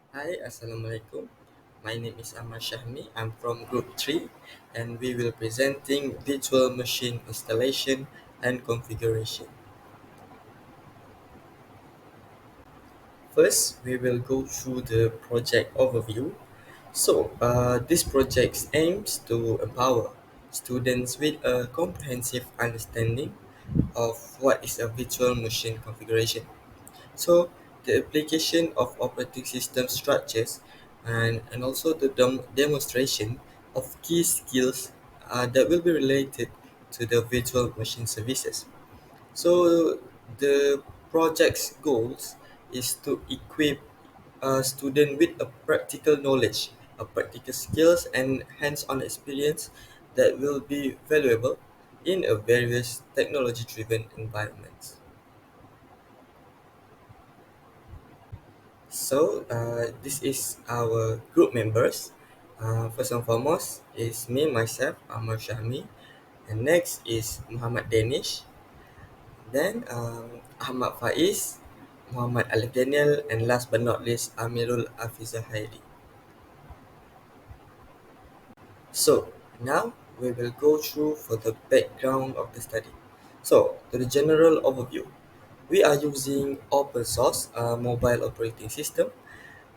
Hi, Assalamualaikum. My name is Ahmad Shahmi. I'm from Group 3 and we will presenting virtual machine installation and configuration. First, we will go through the project overview. This project aims to empower students with a comprehensive understanding of what is a virtual machine configuration. So the application of operating system structures and also the demonstration of key skills that will be related to the virtual machine services. So the project's goals is to equip a student with a practical knowledge, a practical skills and hands-on experience that will be valuable in a various technology-driven environments. This is our group members. First and foremost is me, myself, Amar Shahmi. And next is Muhammad Danish. Then Ahmad Faiz, Muhammad Alif Daniel, and last but not least, Amirul Afizah Hairi. So, now we will go through for the background of the study. So, to the general overview, we are using open source mobile operating system,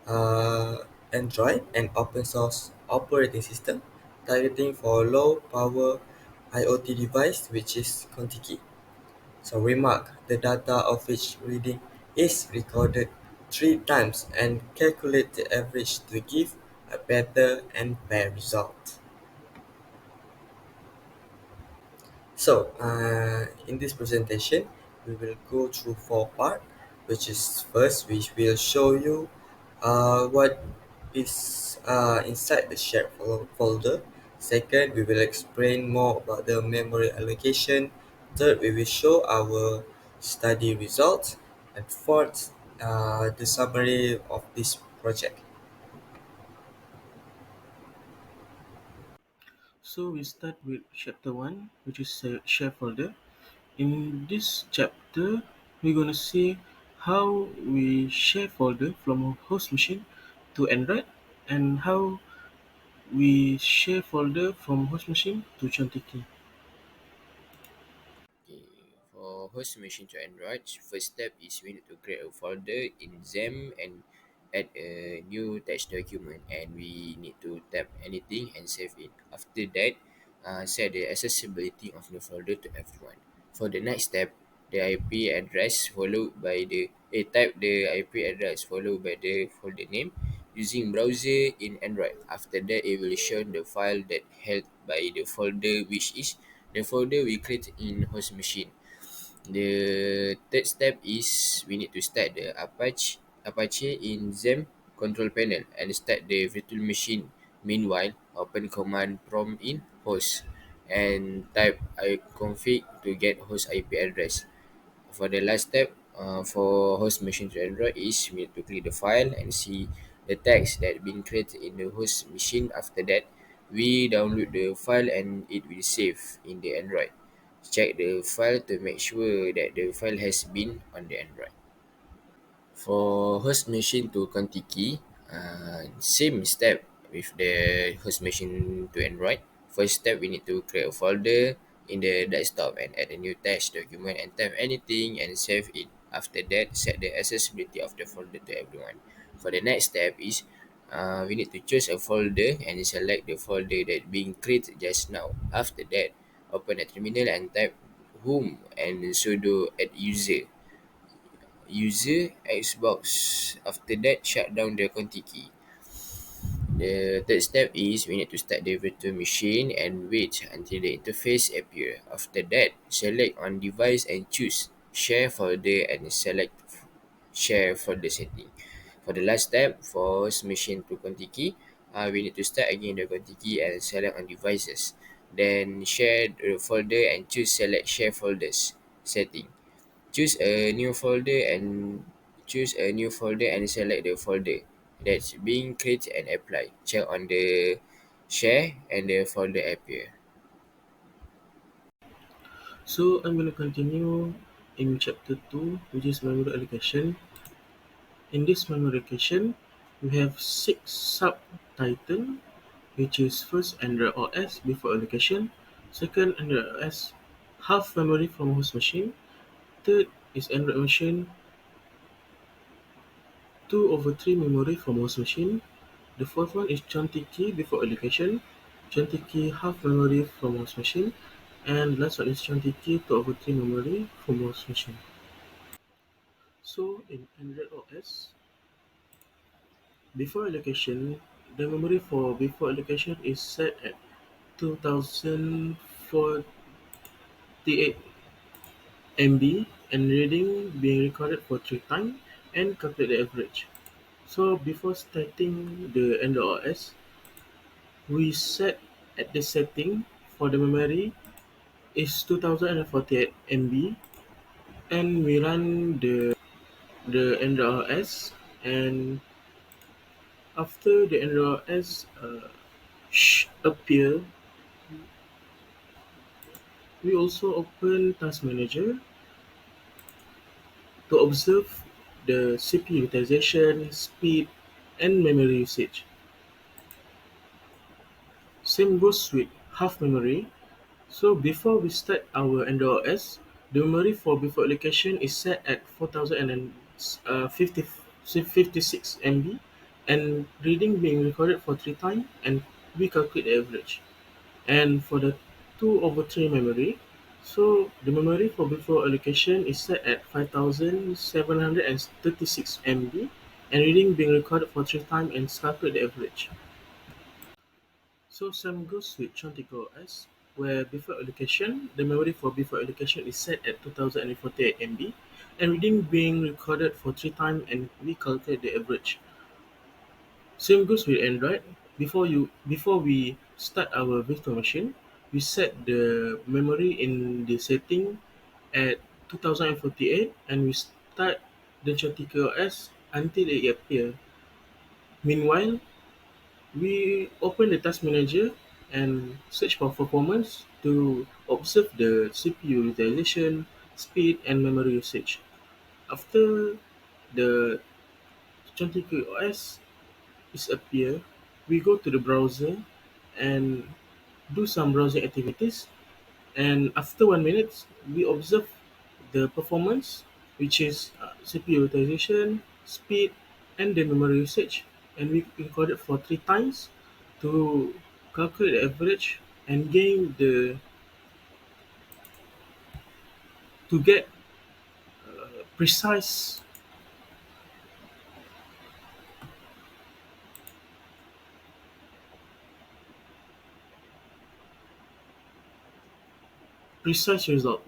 uh, Android and open source operating system targeting for low power IoT device which is Contiki. So remark the data of each reading is recorded 3 times and calculate the average to give a better and fair result. In this presentation, we will go through 4 parts, which is first, which will show you what is inside the shared folder. Second, we will explain more about the memory allocation. Third, we will show our study results. And fourth, the summary of this project. So we start with chapter 1, which is share folder. In this chapter, we're gonna see how we share folder from a host machine to Android and how we share folder from host machine to Chantiki. Okay, for host machine to Android, first step is we need to create a folder in XAMPP and add a new text document, and we need to tap anything and save it. After that, set the accessibility of the folder to everyone. For the next step, the IP address followed by the type the IP address followed by the folder name using browser in Android. After that, it will show the file that held by the folder, which is the folder we create in host machine. The third step is we need to start the Apache in XAMPP control panel and start the virtual machine. Meanwhile, open command prompt in host and type config to get host IP address. For the last step, for host machine to Android is we need to click the file and see the text that been created in the host machine. After that, we download the file and it will save in the Android. Check the file to make sure that the file has been on the Android. For host machine to Contiki, same step with the host machine to Android. First step, we need to create a folder in the desktop and add a new text document and type anything and save it. After that, set the accessibility of the folder to everyone. For the next step is we need to choose a folder and select the folder that being created just now. After that, open a terminal and type whom and sudo add user Xbox. After that, shut down the Contiki. The third step is we need to start the virtual machine and wait until the interface appear. After that, select on device and choose share folder and select share folder setting. For the last step, for host machine to Contiki, we need to start again the Contiki and select on devices. Then share the folder and choose select share folders setting. Choose a new folder and select the folder that's being created and apply. Check on the share and the folder appear. So I'm gonna continue in chapter 2, which is memory allocation. In this memory allocation, We have six subtitle, which is first Android OS before allocation, second Android OS half memory from host machine, third is Android machine 2/3 memory from host machine, the fourth one is Chanti key before allocation, Chanti key half memory from host machine, and last one is Chanti key 2/3 memory from host machine. So in Android OS, before allocation, the memory for before allocation is set at 2048 MB and reading being recorded for 3 times and calculate the average. So before starting the Android OS, we set at the setting for the memory is 2048 MB and we run the Android OS, and after the Android OS appear, we also open Task Manager to observe the CPU utilization, speed, and memory usage. Same goes with half memory. So before we start our Android OS, the memory for before allocation is set at 4056 MB and reading being recorded for 3 times, and we calculate the average. And for the 2/3 memory, so the memory for before allocation is set at 5736 MB and reading being recorded for 3 times and calculate the average. So same goes with Chantico OS, where before allocation, the memory for before allocation is set at 2048 MB and reading being recorded for 3 times and we calculate the average. Same goes with Android. Before we start our virtual machine, we set the memory in the setting at 2048 and we start the Chantico OS until it appear. Meanwhile, we open the task manager and search for performance to observe the CPU utilization, speed, and memory usage. After the 20 OS is appear, we go to the browser and do some browsing activities. And after 1 minute, we observe the performance, which is CPU utilization, speed, and the memory usage. And we record it for 3 times to calculate the average and gain the to get precise precise result.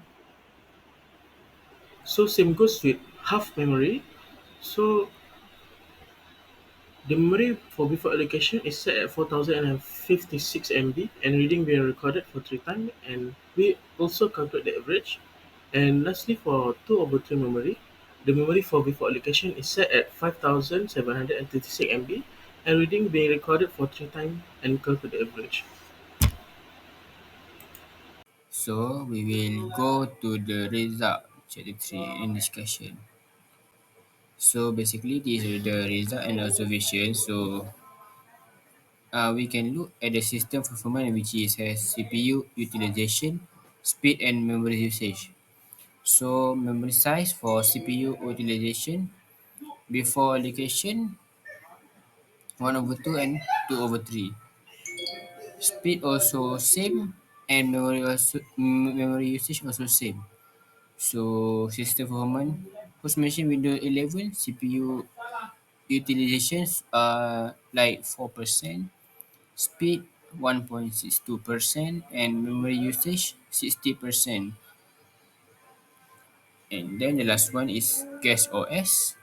So same goes with half memory. So the memory for before allocation is set at 4056 MB and reading being recorded for 3 times, and we also calculate the average. And lastly, for 2/3 memory, the memory for before allocation is set at 5736 MB and reading being recorded for 3 times and calculate the average. So we will go to the result chapter 3 in discussion. So basically this is the result and observation. So we can look at the system performance, which is has CPU utilization, speed, and memory usage. So memory size for CPU utilization before allocation 1/2 and 2/3. Speed also same and memory usage also same. So system performance host machine Windows 11 CPU utilizations are like 4%, speed 1.62%, and memory usage 60%. And then the last one is guest OS,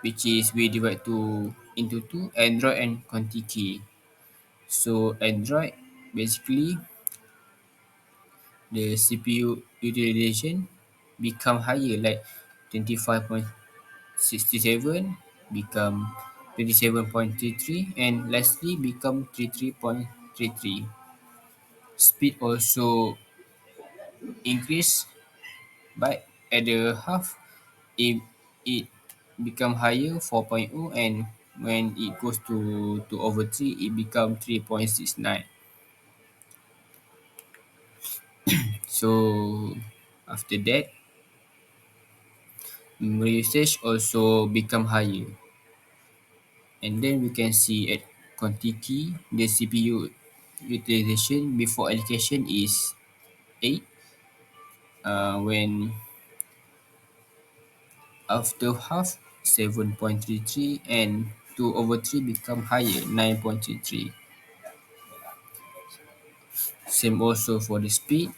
which is we divide into two, Android and Contiki. So Android basically the CPU utilization become higher, like 25.67 become 27.33, and lastly become 33.33. Speed also increase, but at the half it, it become higher 4.0, and When it goes to 2 over 3, it becomes 3.69. So after that, memory usage also become higher. And then we can see at Contiki, the CPU utilization before allocation is 8. When after half, 7.33, and 2 over 3 become higher, 9.33. Same also for the speed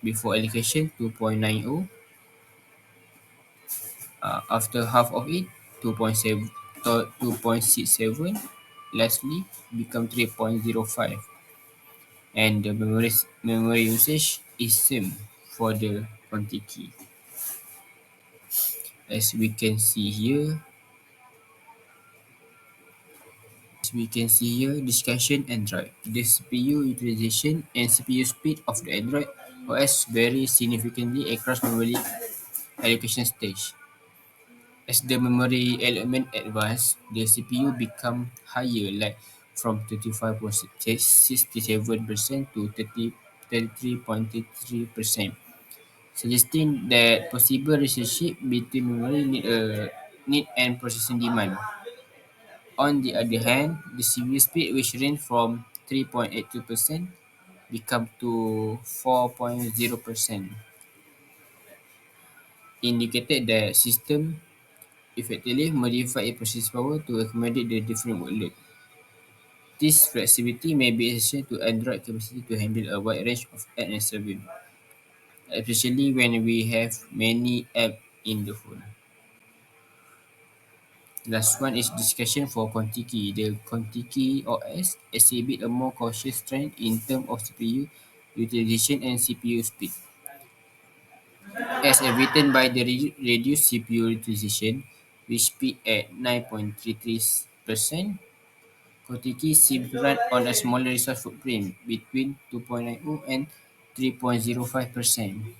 before allocation, 2.90. After half of it, 2.7, 2.67. Lastly, become 3.05. And the memory usage is same for the Contiki. As we can see here, discussion Android. The CPU utilization and CPU speed of the Android OS vary significantly across memory allocation stage. As the memory element advance, the CPU become higher, like from 35.67% to 33.33%, suggesting that possible relationship between memory need and processing demand. On the other hand, the CPU speed, which range from 3.82% become to 4.0%, indicated that system effectively modify its processing power to accommodate the different workload. This flexibility may be essential to Android capacity to handle a wide range of apps and services, especially when we have many apps in the phone. Last one is discussion for Contiki. The Contiki OS exhibit a more cautious trend in terms of CPU utilization and CPU speed. As evident by the reduced CPU utilization, which peaked at 9.33%, Kotiki seems to run on a smaller resource footprint between 2.90 and 3.05%.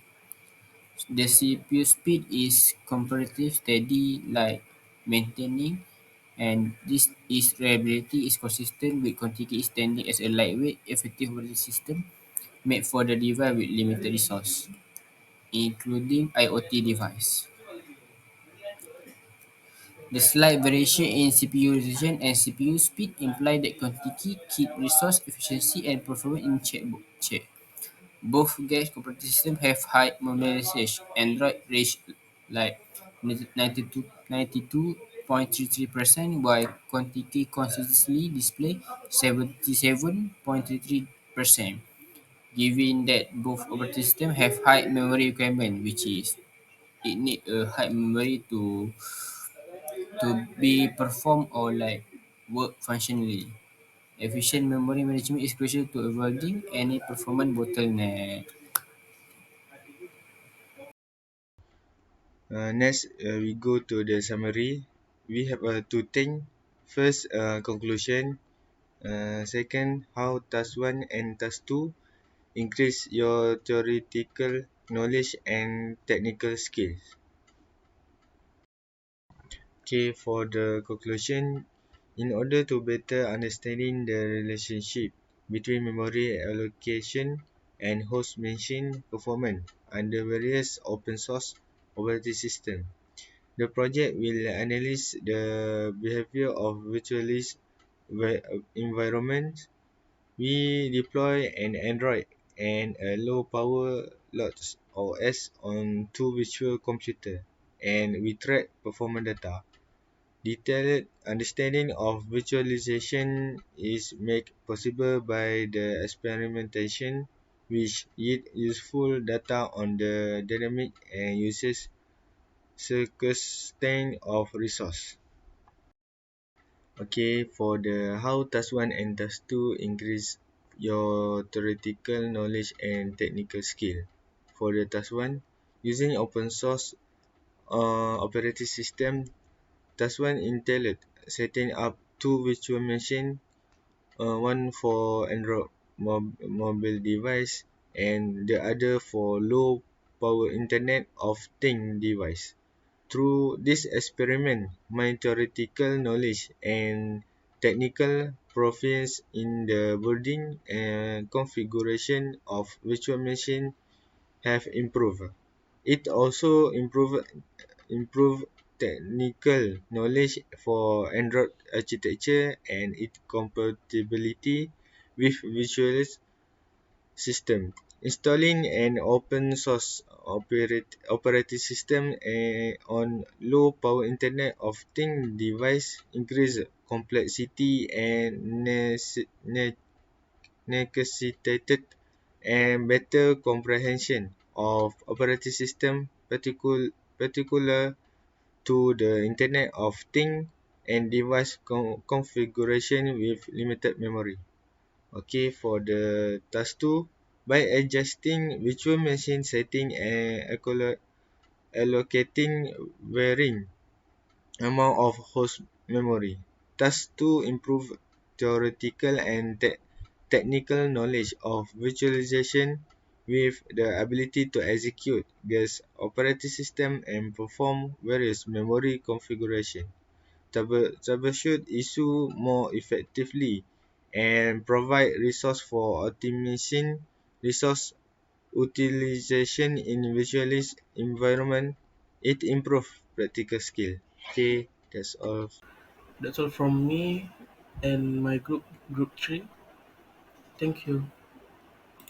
The CPU speed is comparatively steady, like maintaining, and this is reliability is consistent with Contiki standing as a lightweight, effective operating system made for the device with limited resource, including IoT device. The slight variation in CPU utilization and CPU speed imply that Contiki keep resource efficiency and performance in check. Both gas operating systems have high memory usage. Android reached like 92.33%, while Contiki consistently display 77.33%. Given that both operating systems have high memory requirement, which is it need a high memory to be performed or like work functionally. Efficient memory management is crucial to avoiding any performance bottleneck. Next, we go to the summary. We have two things. First, conclusion. Second, how task 1 and task 2 increase your theoretical knowledge and technical skills. Okay, for the conclusion, in order to better understanding the relationship between memory allocation and host machine performance under various open source operating systems, the project will analyze the behavior of virtualized environments. We deploy an Android and a low power lots OS on two virtual computers, and we track performance data. Detailed understanding of virtualization is made possible by the experimentation, which yield useful data on the dynamic and usage circumstance of resource. Okay, for the how task 1 and task 2 increase your theoretical knowledge and technical skill. For the task 1, using open source operating system, task 1 entailed setting up two virtual machines, one for Android mobile device and the other for low power Internet of Things device, Through this experiment, my theoretical knowledge and technical proficiency in the building and configuration of virtual machine have improved. It also improved technical knowledge for Android architecture and its compatibility with visual system. Installing an open source operating system on low power Internet of Things device increase complexity and necessitated and better comprehension of operating system particular to the Internet of Things and device configuration with limited memory. Okay, for the task 2, by adjusting virtual machine setting and allocating varying amount of host memory. Task 2 improve theoretical and technical knowledge of virtualization with the ability to execute guest operating system and perform various memory configuration. Troubleshoot issue more effectively and provide resource for optimizing resource utilization in visualized environment. It improve practical skill. Okay, that's all. That's all from me and my group three. Thank you.